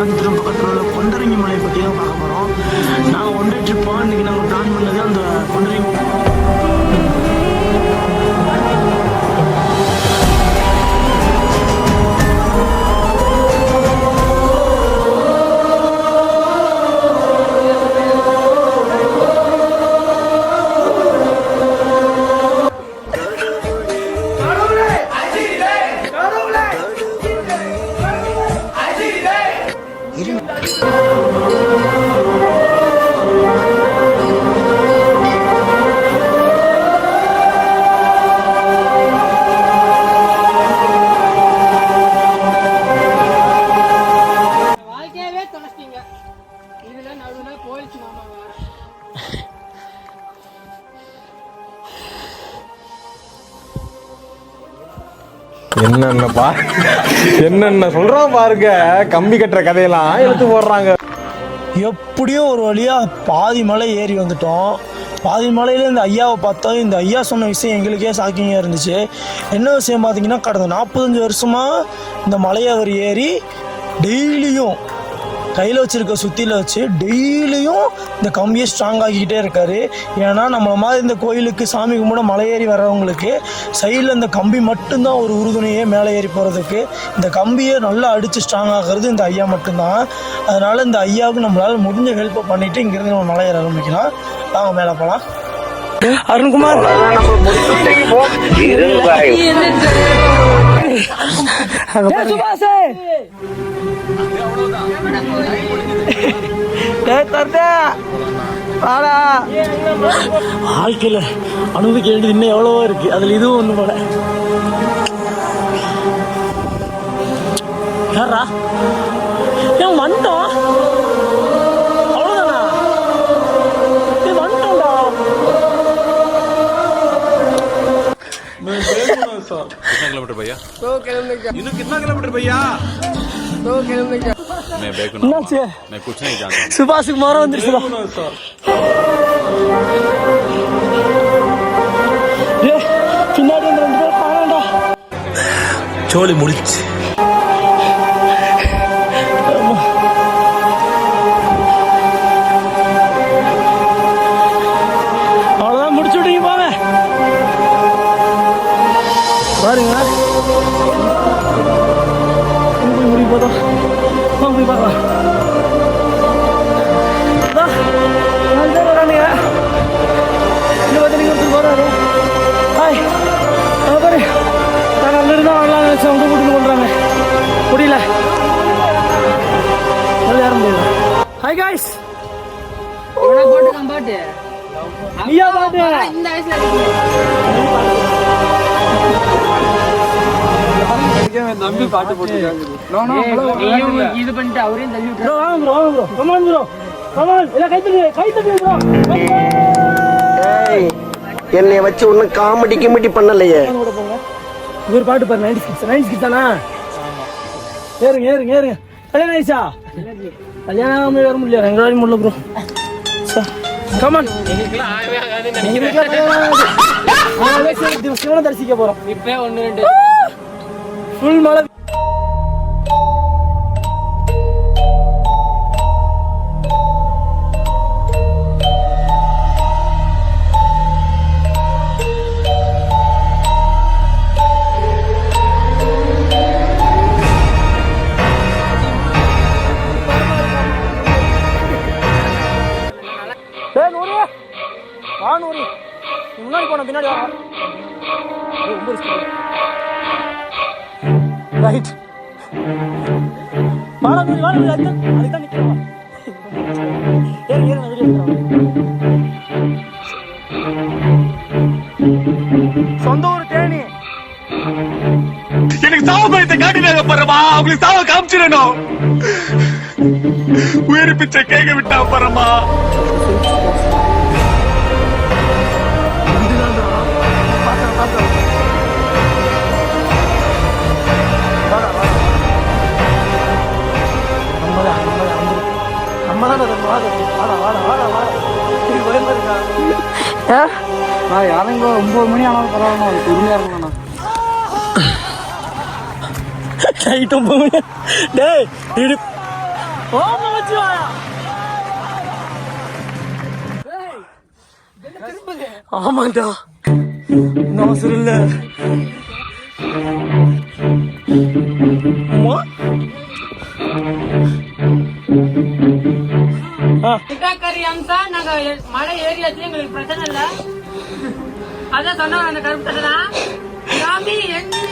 காஞ்சிபுரம் பக்கத்தில் உள்ள கொண்டரங்கி மலை பற்றி தான் பார்க்க போகிறோம். நாங்கள் ஒன் டே ட்ரிப்பாக இன்றைக்கி நாங்கள் பிளான் பண்ணது அந்த கொண்டரங்கி. என்னென்ன சொல்றோம் பாருங்க. கம்பி கட்டுற கதையெல்லாம் எடுத்து போடுறாங்க. எப்படியோ ஒரு வழியா பாதி மலை ஏறி வந்துட்டோம். பாதி மலையில இந்த ஐயாவை பார்த்தோம். இந்த ஐயா சொன்ன விஷயம் எங்களுக்கே ஷாக்கிங்காக இருந்துச்சு. என்ன விஷயம் பார்த்தீங்கன்னா, கடந்த 45 வருஷமா இந்த மலையை அவர் ஏறி டெய்லியும் கையில் வச்சுருக்க சுத்தியில் வச்சு டெய்லியும் இந்த கம்பியை ஸ்ட்ராங் ஆகிக்கிட்டே இருக்காரு. ஏன்னா நம்மள மாதிரி இந்த கோயிலுக்கு சாமி கும்பிட மலை ஏறி வர்றவங்களுக்கு சைடில் இந்த கம்பி மட்டும்தான் ஒரு உறுதுணையே மேலே ஏறி போகிறதுக்கு. இந்த கம்பியை நல்லா அடித்து ஸ்ட்ராங் ஆகிறது இந்த ஐயா மட்டும்தான். அதனால் இந்த ஐயாவுக்கு நம்மளால் முடிஞ்ச ஹெல்ப்பை பண்ணிவிட்டு இங்கேருந்து நம்ம மலை ஏற ஆரம்பிக்கலாம். வாங்க மேலே போகலாம். அருண்குமார் வாழ்க்கையில அனுபவிக்க வேண்டியது இன்னும் எவ்வளவோ இருக்கு. அதுல இதுவும் ஒண்ணு போல. யாரா ஏன் வந்துட்டோம்? அவ்வளவுதானா? வந்துட்டோம்டா. कितना किलोमीटर भैया? 2 किलोमीटर। इधर कितना किलोमीटर भैया? 2 किलोमीटर। मैं बैग ना मैं कुछ नहीं जानता। सुभाष कुमार வந்துருச்சு. ஏ பின்னாடி வந்து 2 பேர் பாறாண்டா. சோலி முடிச்சு. அவ்வளவுதான் முடிச்சு விட்டீங்க போங்க. பாருங்க போய் முடி போதும் போய் பார்க்கலாம். வரானுங்க இன்னும் பார்த்து நீங்கள் ஒருத்தர் போகிறாரு. ஹாய் பாரு, நான் நல்ல இருந்தால் வரலாம் நினச்சி அவங்க கூட்டிட்டு கொள்றாங்க. முடியல, யாரும் முடியல. ஹாய் காய்ஸ், பாட்டு நீயா பாட்டு இந்த நம்பி பாட்டு போட்டு இது பண்ணிட்டு அவரையும் தள்ளி விட்டு என்னை வச்சு ஒன்னும் காமெடி கிமெடி பண்ணலையே. இவர் பாட்டு பாரு. 96 தானா? ஏறுங்க ஏறுங்க ஏறுங்க. கல்யாணம் ஆயிடுச்சா? கல்யாணம் வர முடியல, 2 நாள் முடியல ப்ரோ. கமான், சிவனை தரிசிக்க போறோம். இப்ப 1 2 ஃபுல் மழை. முன்னாடி போன பின்னாடி ரைட். அதுதான் நிக்கிறோம். சொந்த ஊர் தேனி. எனக்கு சாவ பயத்தை காட்டினாங்க பரமா. அவங்களுக்கு சாவ காமிச்சிடணும். உயிர் பிச்சை கேட்க விட்டா பரமா. யாரும் 9 மணி ஆனாலும் பரவாயில்ல, அது பொறுமையா இருக்கணும். நைட் 9 மணி. டேய் ஓம் நமச்சிவாய. ஆமாண்டா நான் சொல்லல. அம்மா. சிட்டாக்கரி அம்சா நாங்க மலை ஏரியாச்சுல எங்களுக்கு பிரச்சனை இல்ல. அதான் சொன்ன அந்த கருப்பு தட்டனா சாமி எண்ணி